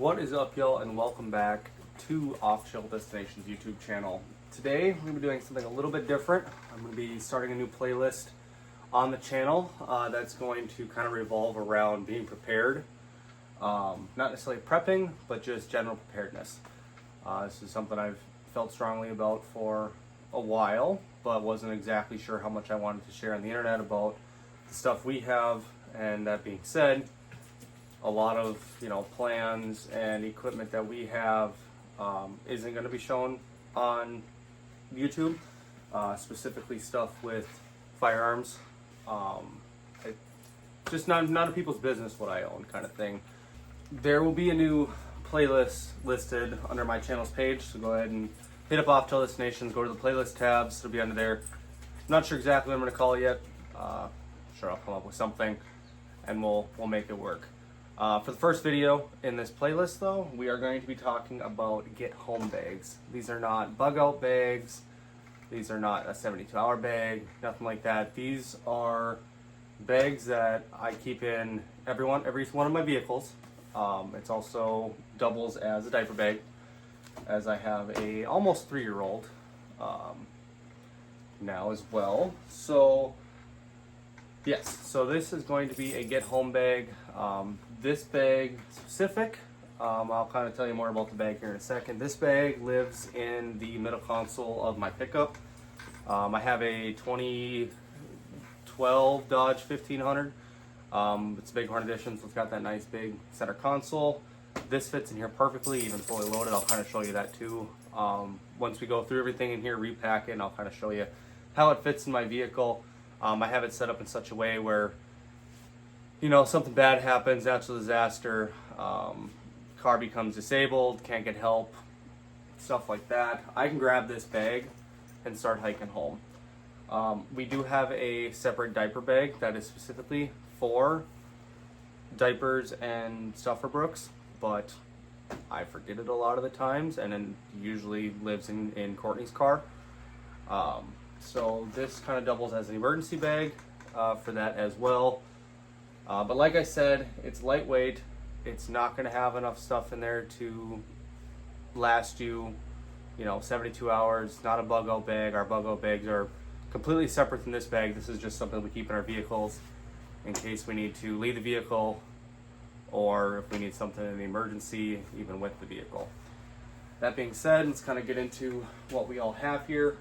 What is up, y'all, and welcome back to Off-Shelf Destinations YouTube channel. Today, we're going to be doing something a little bit different. I'm going to be starting a new playlist on the channel that's going to kind of revolve around being prepared. Not necessarily prepping, but just general preparedness. This is something I've felt strongly about for a while, but wasn't exactly sure how much I wanted to share on the internet about the stuff we have. And that being said, a lot of plans and equipment that we have isn't going to be shown on YouTube, specifically stuff with firearms. Just none of people's business what I own, kind of thing. There will be a new playlist listed under my channel's page, so go ahead and hit up Off-Shelf Destinations, go to the playlist tabs, it'll be under there. I'm not sure exactly what I'm going to call it yet. Sure, I'll come up with something and we'll make it work. For the first video in this playlist, though, we are going to be talking about get home bags. These are not bug out bags. These are not a 72-hour bag, nothing like that. These are bags that I keep in every one of my vehicles. It's also doubles as a diaper bag, as I have a almost 3-year-old now as well. So yes, so this is going to be a get home bag. This bag specific, I'll kind of tell you more about the bag here in a second. This bag lives in the middle console of my pickup. I have a 2012 Dodge 1500. It's a Bighorn edition, so it's got that nice big center console. This fits in here perfectly, even fully loaded. I'll kind of show you that too. Once we go through everything in here, repack it, and I'll kind of show you how it fits in my vehicle. I have it set up in such a way where, something bad happens, natural disaster, car becomes disabled, can't get help, stuff like that. I can grab this bag and start hiking home. We do have a separate diaper bag that is specifically for diapers and stuff for Brooks, but I forget it a lot of the times, and then usually lives in Courtney's car. So this kind of doubles as an emergency bag for that as well. But like I said, it's lightweight. It's not going to have enough stuff in there to last you, 72 hours. Not a bug out bag. Our bug out bags are completely separate from this bag. This is just something we keep in our vehicles in case we need to leave the vehicle, or if we need something in the emergency, even with the vehicle. That being said, let's kind of get into what we all have here.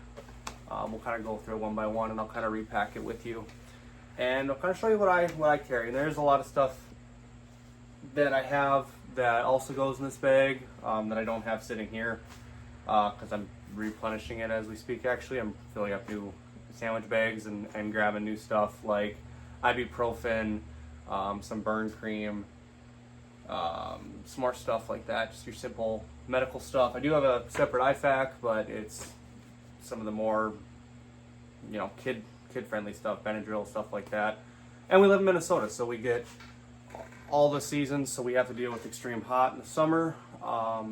We'll kind of go through it one by one, and I'll kind of repack it with you, and I'll kind of show you what I carry. And there's a lot of stuff that I have that also goes in this bag that I don't have sitting here because I'm replenishing it as we speak. Actually, I'm filling up new sandwich bags and grabbing new stuff like ibuprofen, some burn cream, some more stuff like that, just your simple medical stuff. I do have a separate IFAK, but it's some of the more kid-friendly stuff, Benadryl, stuff like that. And we live in Minnesota, so we get all the seasons, so we have to deal with extreme hot in the summer,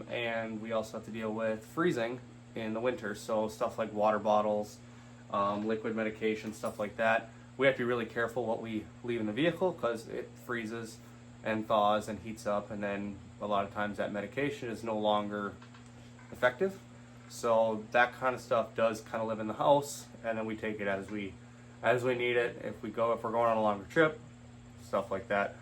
and we also have to deal with freezing in the winter. So stuff like water bottles, liquid medication, stuff like that. We have to be really careful what we leave in the vehicle because it freezes and thaws and heats up, and then a lot of times that medication is no longer effective. So that kind of stuff does kind of live in the house, and then we take it as we need it. If we're going on a longer trip, stuff like that.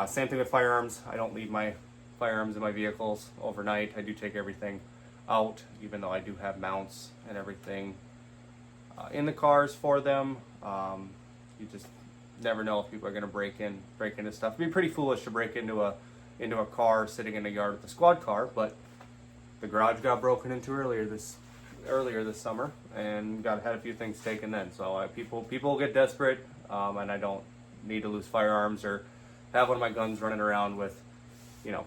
Same thing with firearms. I don't leave my firearms in my vehicles overnight. I do take everything out, even though I do have mounts and everything in the cars for them. You just never know if people are going to break into stuff. It'd be pretty foolish to break into a car sitting in the yard with a squad car, but the garage got broken into earlier this summer, and had a few things taken then. So people get desperate, and I don't need to lose firearms or have one of my guns running around with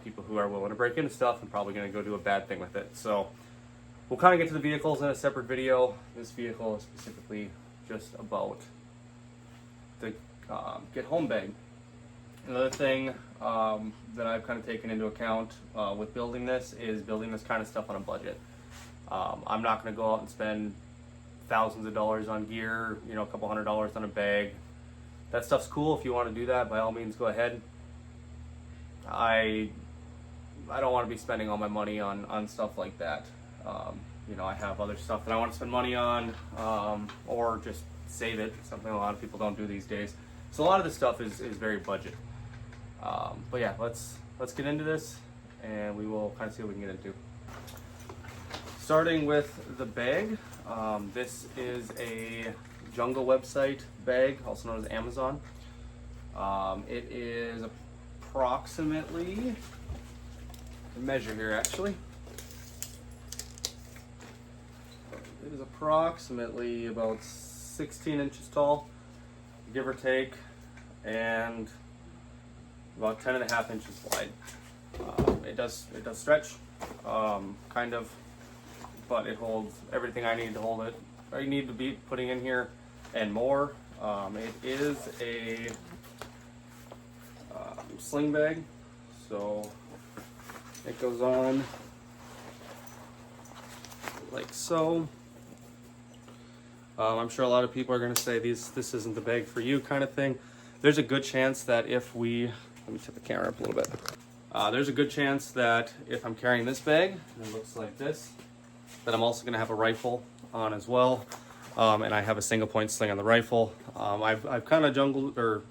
people who are willing to break into stuff and probably going to go do a bad thing with it. So we'll kind of get to the vehicles in a separate video. This vehicle is specifically just about the get home bag. Another thing that I've kind of taken into account with building this is building this kind of stuff on a budget. I'm not going to go out and spend thousands of dollars on gear, a couple $100s on a bag. That stuff's cool. If you want to do that, by all means, go ahead. I I don't want to be spending all my money on stuff like that. You know, I have other stuff that I want to spend money on, or just save it, something a lot of people don't do these days. So a lot of this stuff is very budget. But yeah, let's get into this, and we will kind of see what we can get into. Starting with the bag, this is a Jungle website bag, also known as Amazon. It is approximately, measure here actually. It is approximately about 16 inches tall, give or take, and about 10.5 inches wide. It does stretch, kind of, but it holds everything I need to hold it. I need to be putting in here and more. It is a sling bag, so it goes on like so. I'm sure a lot of people are going to say this isn't the bag for you kind of thing. There's a good chance that if we, let me tip the camera up a little bit. There's a good chance that if I'm carrying this bag, and it looks like this, that I'm also going to have a rifle on as well. And I have a single point sling on the rifle. I've kind of jungled or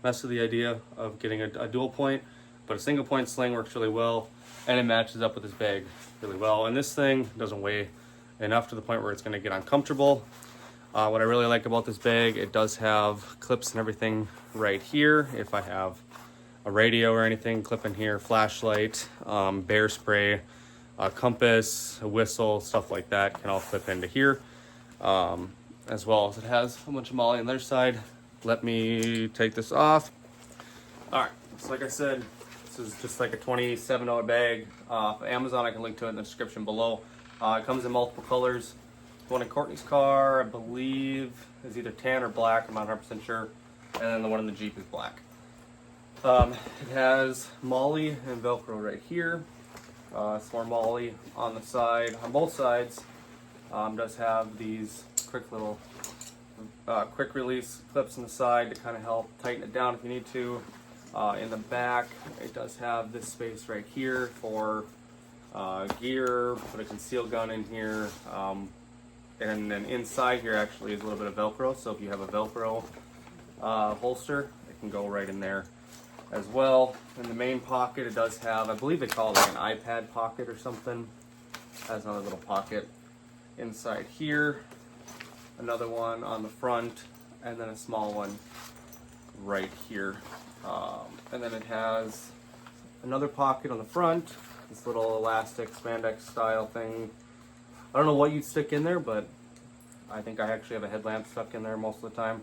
messed with the idea of getting a dual point, but a single point sling works really well, and it matches up with this bag really well. And this thing doesn't weigh enough to the point where it's going to get uncomfortable. What I really like about this bag, it does have clips and everything right here. If I have a radio or anything, clip in here, flashlight, bear spray, a compass, a whistle, stuff like that can all clip into here. As well as it has a bunch of MOLLE on the other side. Let me take this off. All right, so like I said, this is just like a $27 bag off Amazon. I can link to it in the description below. It comes in multiple colors. The one in Courtney's car, I believe, is either tan or black. I'm not 100% sure. And then the one in the Jeep is black. It has MOLLE and Velcro right here. Some more MOLLE on the side, on both sides. Does have these quick little quick release clips on the side to kind of help tighten it down if you need to. In the back, it does have this space right here for gear, put a concealed gun in here, and then inside here actually is a little bit of Velcro, so if you have a Velcro holster, it can go right in there as well. In the main pocket, it does have, I believe they call it like an iPad pocket or something. It has another little pocket inside here, another one on the front, and then a small one right here. And then it has another pocket on the front, this little elastic spandex style thing. I don't know what you'd stick in there, but I think I actually have a headlamp stuck in there most of the time.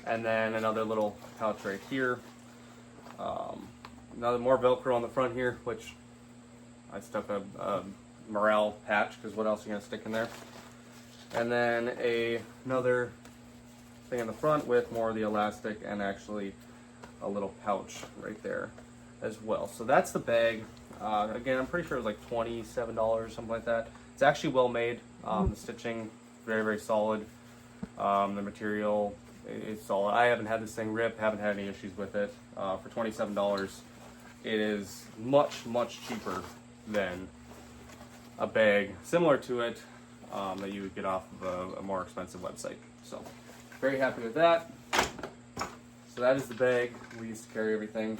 And then another little pouch right here. Another more Velcro on the front here, which I stuck a morale patch, because what else are you going to stick in there? And then another thing in the front with more of the elastic and actually a little pouch right there as well. So that's the bag. Again, I'm pretty sure it was like $27 or something like that. It's actually well made. The stitching, very, very solid. The material is solid. I haven't had this thing rip, haven't had any issues with it. For $27, it is much, much cheaper than a bag similar to it that you would get off of a more expensive website. So, very happy with that. So that is the bag we use to carry everything.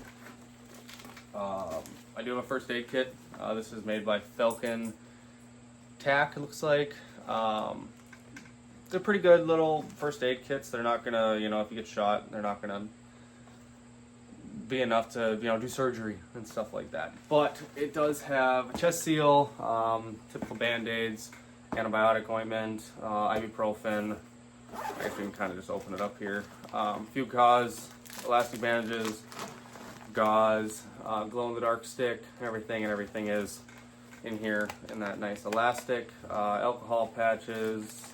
I do have a first aid kit. This is made by Falcon Tack, it looks like. They're pretty good little first aid kits. They're not gonna, if you get shot, they're not gonna be enough to, do surgery and stuff like that. But it does have a chest seal, typical band-aids, antibiotic ointment, ibuprofen. I guess we can kind of just open it up here. A few gauze, elastic bandages, gauze, glow-in-the-dark stick, everything is in here in that nice elastic. Alcohol patches.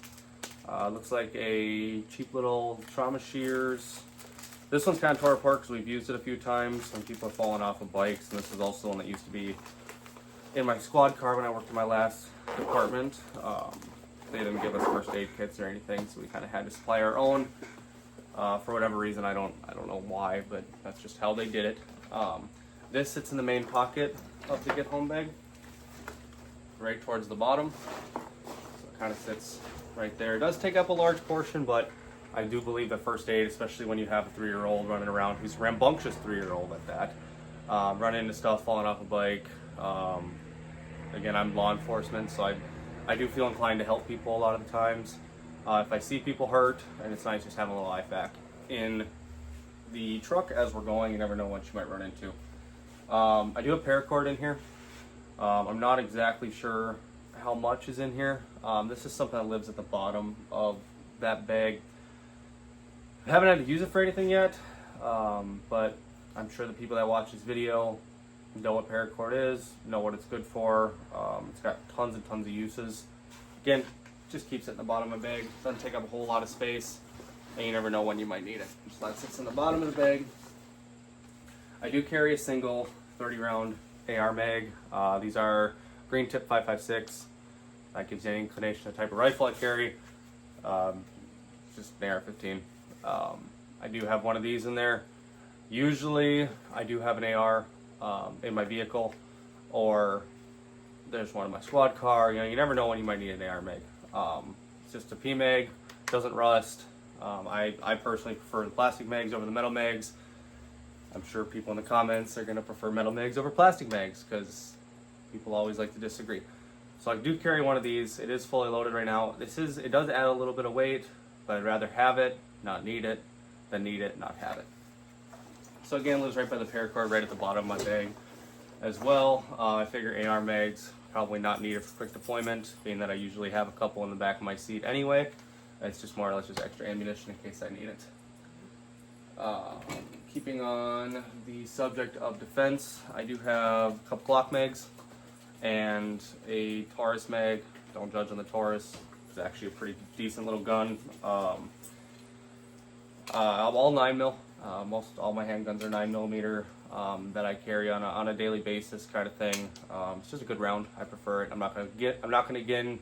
Looks like a cheap little trauma shears. This one's kind of tore apart because we've used it a few times when people have fallen off of bikes, and this is also one that used to be in my squad car when I worked in my last department. They didn't give us first aid kits or anything, so we kind of had to supply our own. For whatever reason, I don't know why, but that's just how they did it. This sits in the main pocket of the get home bag, right towards the bottom. So it kind of sits right there. It does take up a large portion, but I do believe that first aid, especially when you have a 3-year-old running around, who's a rambunctious 3-year-old at that, running into stuff, falling off a bike. Again, I'm law enforcement, so I do feel inclined to help people a lot of the times. If I see people hurt, and it's nice just having a little IFAK in the truck as we're going. You never know what you might run into. I do have paracord in here. I'm not exactly sure how much is in here. This is something that lives at the bottom of that bag. I haven't had to use it for anything yet, but I'm sure the people that watch this video know what paracord is, know what it's good for. It's got tons and tons of uses. Again, just keeps it in the bottom of the bag. Doesn't take up a whole lot of space, and you never know when you might need it. So that sits in the bottom of the bag. I do carry a single 30-round AR mag. These are Green Tip 5.56. That gives you an inclination of the type of rifle I carry. Just an AR-15. I do have one of these in there. Usually I do have an AR in my vehicle, or there's one in my squad car. You know, you never know when you might need an AR mag. It's just a PMag, doesn't rust. I personally prefer the plastic mags over the metal mags. I'm sure people in the comments are going to prefer metal mags over plastic mags because people always like to disagree. So I do carry one of these. It is fully loaded right now. It does add a little bit of weight, but I'd rather have it, not need it, than need it, not have it. So again, it lives right by the paracord, right at the bottom of my bag as well. I figure AR mags probably not needed for quick deployment, being that I usually have a couple in the back of my seat anyway. It's just more or less just extra ammunition in case I need it. Keeping on the subject of defense, I do have a couple Glock mags and a Taurus mag. Don't judge on the Taurus. It's actually a pretty decent little gun. All 9mm. Most all my handguns are 9mm that I carry on a daily basis, kind of thing. It's just a good round. I prefer it. I'm not gonna get in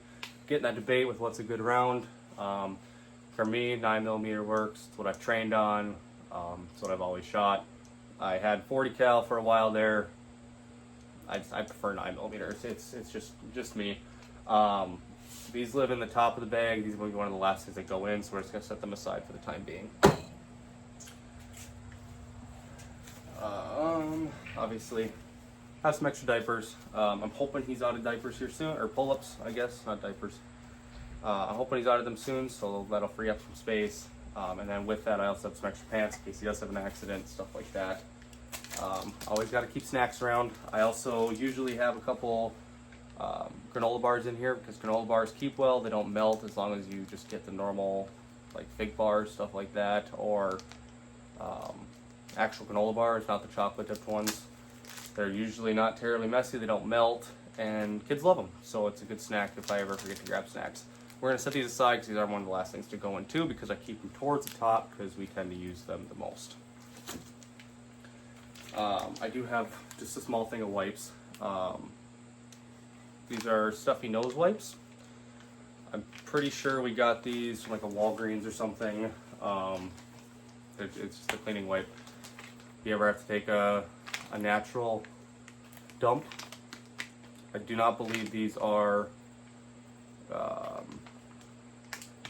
that debate with what's a good round. For me, 9mm works. It's what I've trained on. It's what I've always shot. I had 40 cal for a while there. I prefer 9mm. It's just me. These live in the top of the bag. These will be one of the last things that go in, so we're just gonna set them aside for the time being. Obviously, have some extra diapers. I'm hoping he's out of diapers here soon, or pull-ups, I guess, not diapers. I'm hoping he's out of them soon, so that'll free up some space. And then with that, I also have some extra pants in case he does have an accident, stuff like that. Always got to keep snacks around. I also usually have a couple granola bars in here because granola bars keep well. They don't melt as long as you just get the normal, like fig bars, stuff like that, or actual granola bars, not the chocolate dipped ones. They're usually not terribly messy. They don't melt, and kids love them. So it's a good snack if I ever forget to grab snacks. We're going to set these aside because these are one of the last things to go in too, because I keep them towards the top because we tend to use them the most. I do have just a small thing of wipes. These are stuffy nose wipes. I'm pretty sure we got these from like a Walgreens or something. It's just a cleaning wipe. If you ever have to take a natural dump, I do not believe these are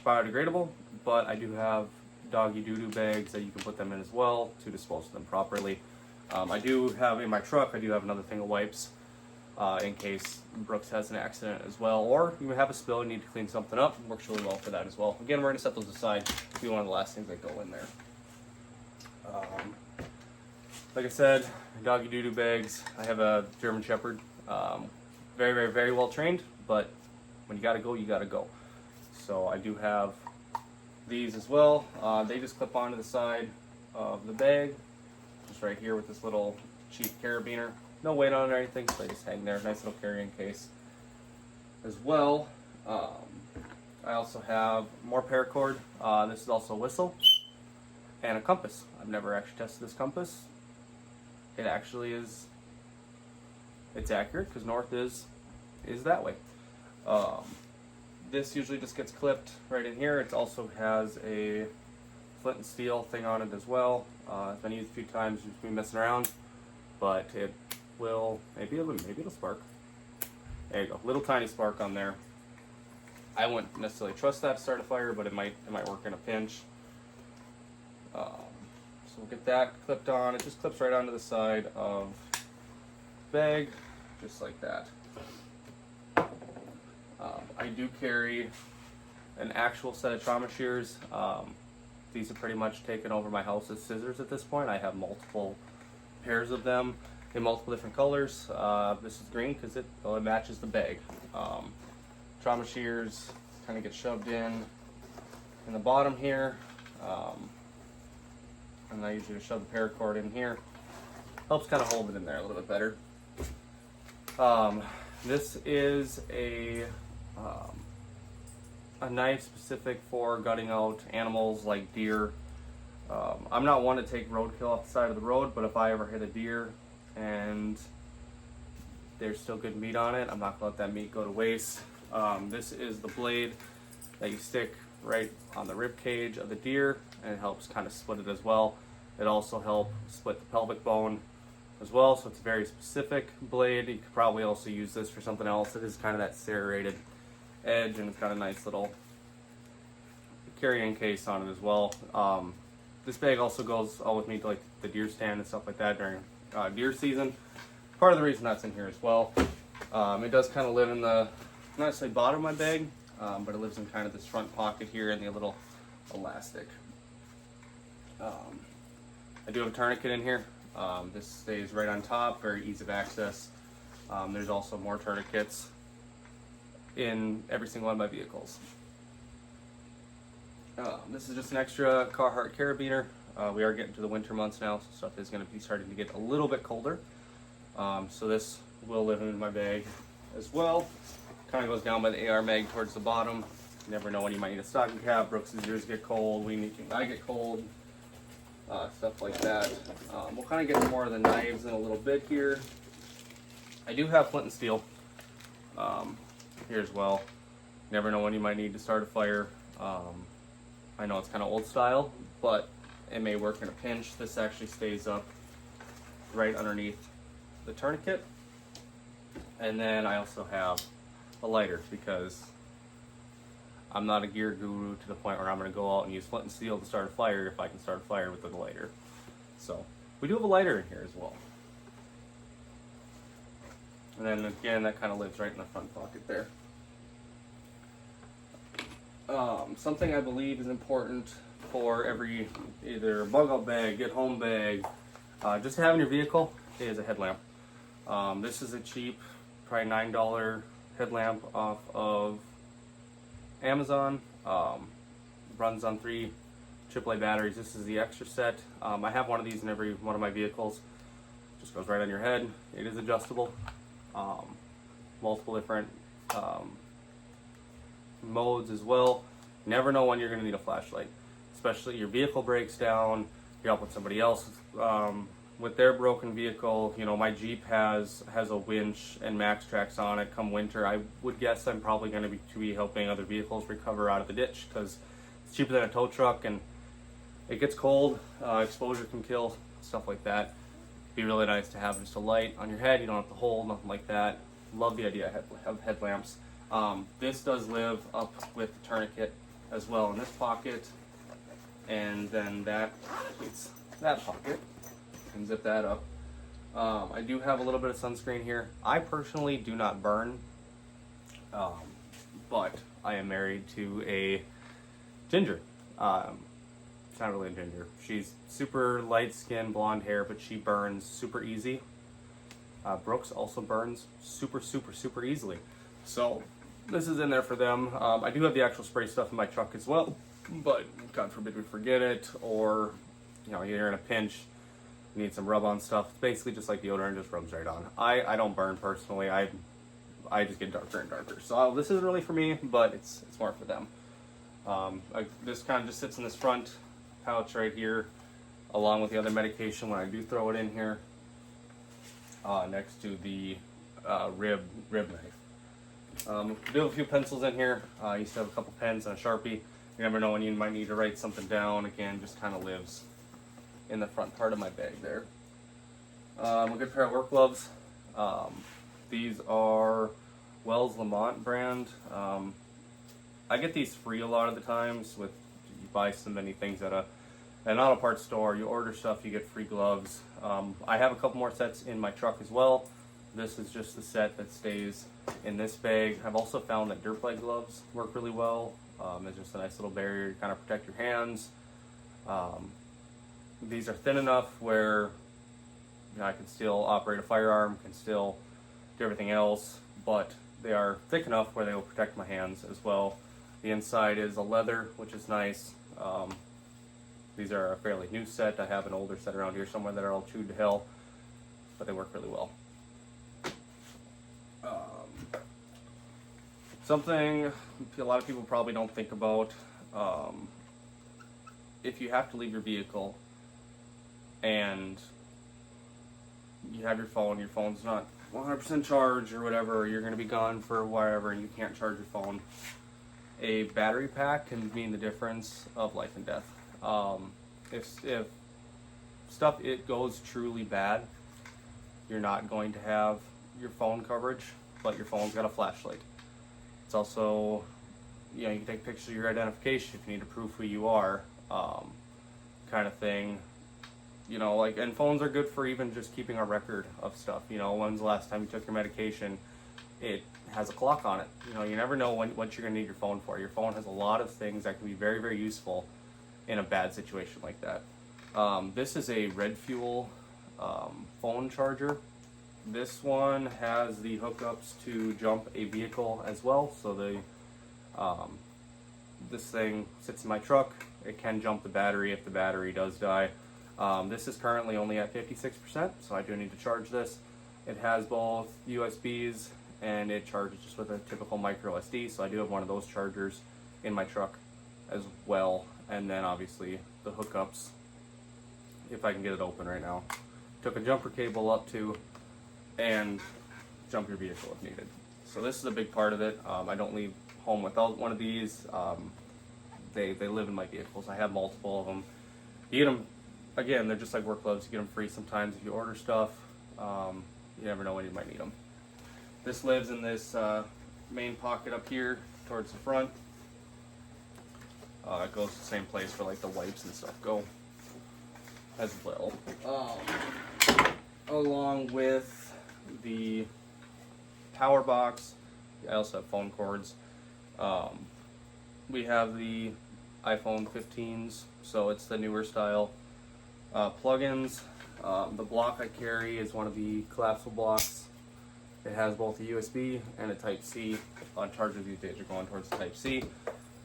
biodegradable, but I do have doggy doo-doo bags that you can put them in as well to dispose of them properly. I do have in my truck, I do have another thing of wipes in case Brooks has an accident as well, or you have a spill and need to clean something up. It works really well for that as well. Again, we're going to set those aside. It'll be one of the last things that go in there. Like I said, doggy doo-doo bags. I have a German Shepherd. Very, very, very well trained, but when you gotta go, you gotta go. So I do have these as well. They just clip onto the side of the bag, just right here with this little cheap carabiner. No weight on it or anything, so they just hang there. Nice little carrying case as well. I also have more paracord. This is also a whistle and a compass. I've never actually tested this compass. It actually is, it's accurate because north is that way. This usually just gets clipped right in here. It also has a flint and steel thing on it as well. It's been used a few times, just been messing around. but it will, maybe it'll spark. There you go, little tiny spark on there. I wouldn't necessarily trust that to start a fire, but it might work in a pinch. So we'll get that clipped on. It just clips right onto the side of the bag, just like that. I do carry an actual set of trauma shears. These have pretty much taken over my house as scissors at this point. I have multiple pairs of them in multiple different colors. This is green because it matches the bag. Trauma shears kind of get shoved in the bottom here. And I usually just shove the paracord in here. Helps kind of hold it in there a little bit better. This is a knife specific for gutting out animals like deer. I'm not one to take roadkill off the side of the road, but if I ever hit a deer and there's still good meat on it, I'm not gonna let that meat go to waste. This is the blade that you stick right on the rib cage of the deer, and it helps kind of split it as well. It also helps split the pelvic bone as well, so it's a very specific blade. You could probably also use this for something else. It is kind of that serrated edge, and it's got a nice little carrying case on it as well. This bag also goes all with me to like the deer stand and stuff like that during deer season. Part of the reason that's in here as well. It does kind of live in the, not necessarily bottom of my bag, but it lives in kind of this front pocket here and the little elastic. I do have a tourniquet in here. This stays right on top, very easy of access. There's also more tourniquets in every single one of my vehicles. This is just an extra Carhartt carabiner. We are getting to the winter months now, so stuff is going to be starting to get a little bit colder. So this will live in my bag as well. Kind of goes down by the AR mag towards the bottom. You never know when you might need a stocking cap. Brooks' ears get cold. I get cold. Stuff like that. We'll kind of get to more of the knives in a little bit here. I do have flint and steel here as well. Never know when you might need to start a fire. I know it's kind of old style, but it may work in a pinch. This actually stays up right underneath the tourniquet. And then I also have a lighter because I'm not a gear guru to the point where I'm going to go out and use flint and steel to start a fire if I can start a fire with a lighter. So we do have a lighter in here as well. And then again, that kind of lives right in the front pocket there. Something I believe is important for every either bug out bag, get home bag, just to have in your vehicle is a headlamp. This is a cheap, probably $9 headlamp off of Amazon. Runs on 3 AAA batteries. This is the extra set. I have one of these in every one of my vehicles. Just goes right on your head. It is adjustable. Multiple different modes as well. Never know when you're going to need a flashlight, especially your vehicle breaks down, you're helping somebody else with their broken vehicle. You know, my Jeep has a winch and max tracks on it. Come winter, I would guess I'm probably going to be helping other vehicles recover out of the ditch because it's cheaper than a tow truck, and it gets cold, exposure can kill, stuff like that. It'd be really nice to have just a light on your head. You don't have to hold, nothing like that. Love the idea of headlamps. This does live up with the tourniquet as well in this pocket, and then that is that pocket. You can zip that up. I do have a little bit of sunscreen here. I personally do not burn, but I am married to a ginger. It's not really a ginger. She's super light skin, blonde hair, but she burns super easy. Brooks also burns super easily. So this is in there for them. I do have the actual spray stuff in my truck as well, but God forbid we forget it, or you know, you're in a pinch, you need some rub-on stuff. It's basically just like deodorant, just rubs right on. I don't burn personally. I just get darker and darker. So this isn't really for me, but it's more for them. This kind of just sits in this front pouch right here, along with the other medication when I do throw it in here, next to the rib knife. I do have a few pencils in here. I used to have a couple pens and a Sharpie. You never know when you might need to write something down. Again, just kind of lives in the front part of my bag there. A good pair of work gloves. These are Wells Lamont brand. I get these free a lot of the times. With you buy so many things at an auto parts store, you order stuff, you get free gloves. I have a couple more sets in my truck as well. This is just the set that stays in this bag. I've also found that dirt bike gloves work really well. It's just a nice little barrier to kind of protect your hands. These are thin enough where I can still operate a firearm, can still do everything else, but they are thick enough where they will protect my hands as well. The inside is a leather, which is nice. These are a fairly new set. I have an older set around here somewhere that are all chewed to hell, but they work really well. Something a lot of people probably don't think about, if you have to leave your vehicle and you have your phone's not 100% charged or whatever, or you're going to be gone for wherever and you can't charge your phone, a battery pack can mean the difference of life and death. If stuff goes truly bad, you're not going to have your phone coverage, but your phone's got a flashlight. It's also, you can take pictures of your identification if you need to prove who you are, kind of thing. And phones are good for even just keeping a record of stuff. When's the last time you took your medication? It has a clock on it. You never know what you're going to need your phone for. Your phone has a lot of things that can be very, very useful in a bad situation like that. This is a Red Fuel phone charger. This one has the hookups to jump a vehicle as well. So this thing sits in my truck. It can jump the battery if the battery does die. This is currently only at 56%, so I do need to charge this. It has both USBs and it charges just with a typical micro SD, so I do have one of those chargers in my truck as well. And then obviously the hookups, if I can get it open right now. Took a jumper cable up to and jump your vehicle if needed. So this is a big part of it. I don't leave home without one of these. They live in my vehicles. I have multiple of them. You get them, again, they're just like work gloves. You get them free sometimes if you order stuff. You never know when you might need them. This lives in this main pocket up here towards the front. It goes to the same place where like the wipes and stuff go as well. Along with the power box, I also have phone cords. We have the iPhone 15s, so it's the newer style. Plugins. The block I carry is one of the collapsible blocks. It has both a USB and a Type-C. Chargers these days are going towards the Type-C.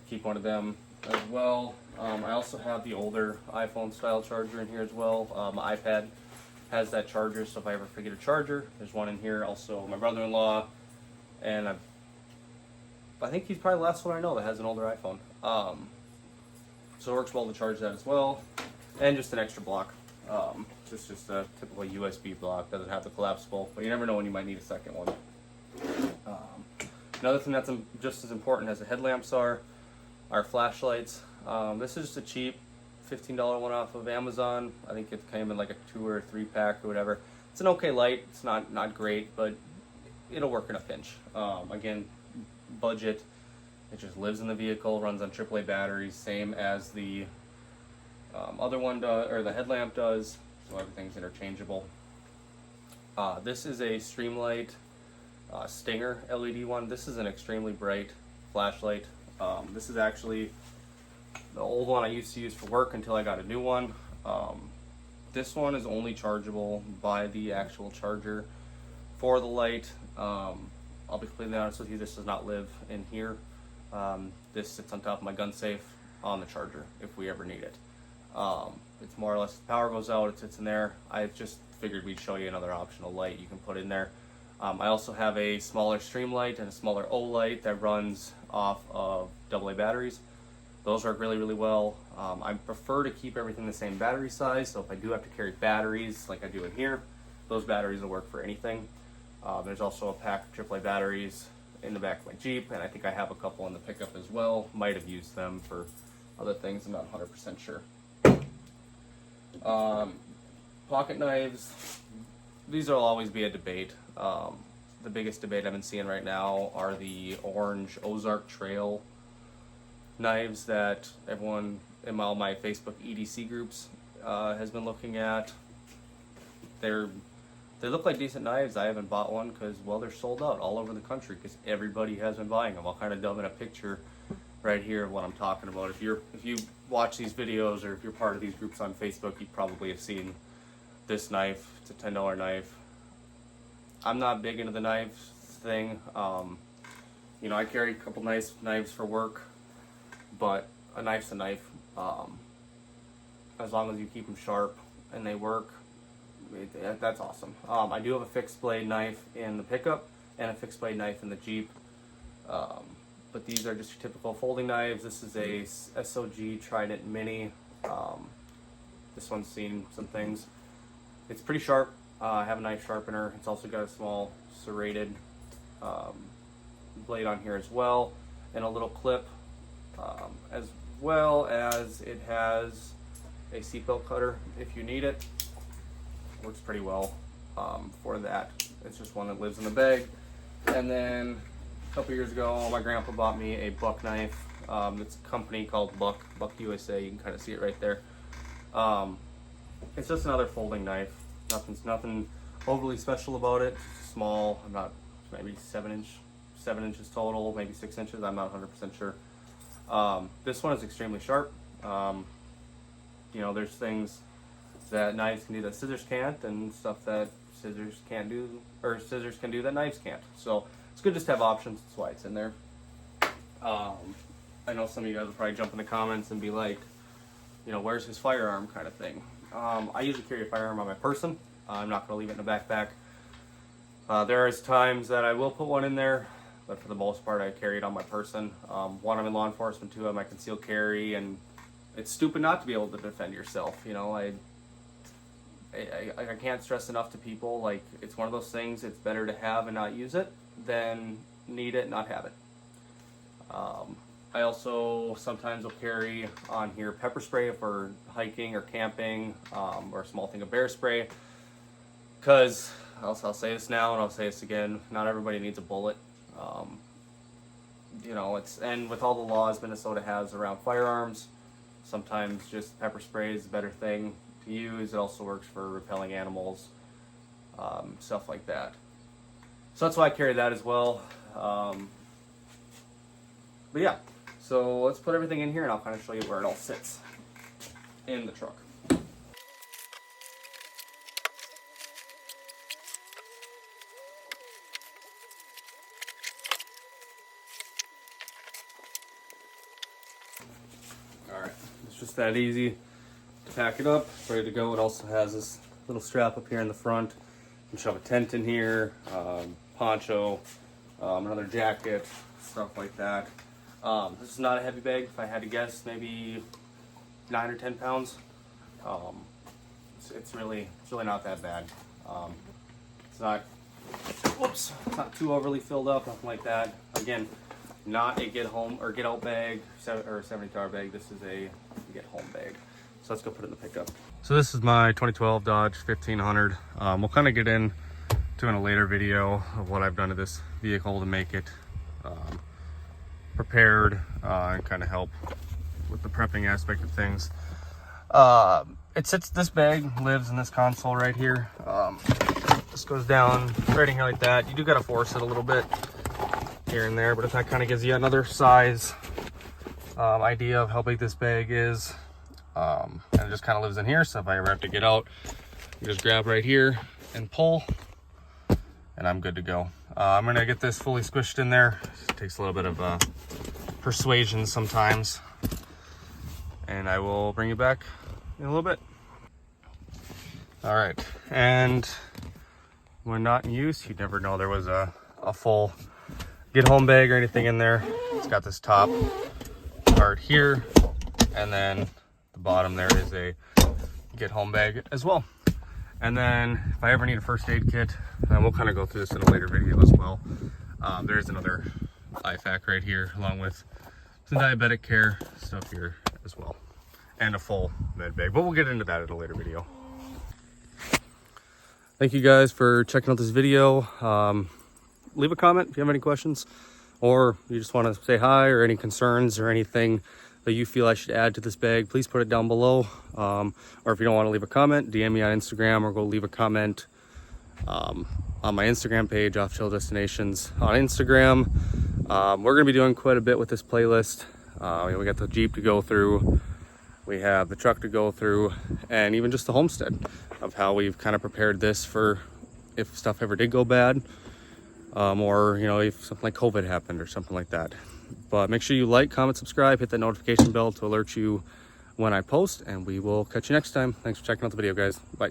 Keep one of them as well. I also have the older iPhone style charger in here as well. My iPad has that charger, so if I ever forget a charger, there's one in here. Also, my brother-in-law, and I think he's probably the last one I know that has an older iPhone. So it works well to charge that as well. And just an extra block. Just a typical USB block. Doesn't have the collapsible, but you never know when you might need a second one. Another thing that's just as important as the headlamps are flashlights. This is just a cheap $15 one off of Amazon. I think it came in like a 2 or 3 pack or whatever. It's an okay light. It's not great, but it'll work in a pinch. Again, budget. It just lives in the vehicle, runs on AAA batteries, same as the other one does, or the headlamp does. So everything's interchangeable. This is a Streamlight Stinger LED one. This is an extremely bright flashlight. This is actually the old one I used to use for work until I got a new one. This one is only chargeable by the actual charger for the light. I'll be completely honest with you, this does not live in here. This sits on top of my gun safe on the charger if we ever need it. It's more or less, if the power goes out, it sits in there. I just figured we'd show you another optional light you can put in there. I also have a smaller Streamlight and a smaller O light that runs off of AA batteries. Those work really, really well. I prefer to keep everything the same battery size, so if I do have to carry batteries like I do in here, those batteries will work for anything. There's also a pack of AAA batteries in the back of my Jeep, and I think I have a couple in the pickup as well. Might have used them for other things, I'm not 100% sure. Pocket knives, these will always be a debate. The biggest debate I've been seeing right now are the orange Ozark Trail knives that everyone in all my Facebook EDC groups has been looking at. They look like decent knives. I haven't bought one because, well, they're sold out all over the country because everybody has been buying them. I'll kind of dub in a picture right here of what I'm talking about. If you watch these videos or if you're part of these groups on Facebook, you probably have seen this knife. It's a $10 knife. I'm not big into the knives thing. You know, I carry a couple nice knives for work, but a knife's a knife. As long as you keep them sharp and they work, that's awesome. I do have a fixed blade knife in the pickup and a fixed blade knife in the Jeep. But these are just your typical folding knives. This is a SOG Trident Mini. This one's seen some things. It's pretty sharp. I have a knife sharpener. It's also got a small serrated blade on here as well, and a little clip, as well as it has a seatbelt cutter if you need it. Works pretty well for that. It's just one that lives in the bag. And then a couple years ago, my grandpa bought me a buck knife. It's a company called Buck USA. You can kind of see it right there. It's just another folding knife. Nothing overly special about it. It's small. I'm not, maybe 7 inches total, maybe 6 inches. I'm not 100% sure. This one is extremely sharp. You know, there's things that knives can do that scissors can't, and stuff that scissors can't do, or scissors can do that knives can't. So it's good just to have options. That's why it's in there. I know some of you guys will probably jump in the comments and be like, you know, where's his firearm kind of thing. I usually carry a firearm on my person. I'm not going to leave it in a backpack. There is times that I will put one in there, but for the most part I carry it on my person. One, I'm in law enforcement, two, I'm a concealed carry, and it's stupid not to be able to defend yourself. You know, I can't stress enough to people, like, it's one of those things, it's better to have and not use it than need it and not have it. I also sometimes will carry on here pepper spray for hiking or camping, or a small thing of bear spray, because I'll say this now and I'll say this again, not everybody needs a bullet. You know, and with all the laws Minnesota has around firearms, sometimes just pepper spray is a better thing to use. It also works for repelling animals, stuff like that. So that's why I carry that as well. But yeah, so let's put everything in here and I'll kind of show you where it all sits in the truck. Alright, it's just that easy to pack it up, it's ready to go. It also has this little strap up here in the front. You can shove a tent in here, poncho, another jacket, stuff like that. This is not a heavy bag. If I had to guess, maybe 9 or 10 pounds. It's really not that bad. It's not too overly filled up, nothing like that. Again, not a get home or get out bag or 72-hour bag. This is a get home bag. So let's go put it in the pickup. So this is my 2012 Dodge 1500. We'll kind of get into in a later video of what I've done to this vehicle to make it prepared and kind of help with the prepping aspect of things. This bag lives in this console right here. This goes down right in here like that. You do gotta force it a little bit here and there, but if that kind of gives you another size idea of how big this bag is. And it just kind of lives in here, so if I ever have to get out, you just grab right here and pull, and I'm good to go. I'm gonna get this fully squished in there. It takes a little bit of persuasion sometimes, and I will bring you back in a little bit. All right, and when not in use, you'd never know there was a full get home bag or anything in there. It's got this top part here, and then the bottom there is a get home bag as well. And then if I ever need a first aid kit, and we'll kind of go through this in a later video as well, there's another IFAK right here, along with some diabetic care stuff here as well, and a full med bag, but we'll get into that in a later video. Thank you guys for checking out this video. Leave a comment if you have any questions, or you just want to say hi, or any concerns or anything that you feel I should add to this bag, please put it down below. Or if you don't want to leave a comment, DM me on Instagram, or go leave a comment on my Instagram page, Off Trail Destinations on Instagram. We're going to be doing quite a bit with this playlist. We got the Jeep to go through, we have the truck to go through, and even just the homestead of how we've kind of prepared this for if stuff ever did go bad, or if something like COVID happened or something like that. But make sure you like, comment, subscribe, hit that notification bell to alert you when I post, and we will catch you next time. Thanks for checking out the video, guys. Bye.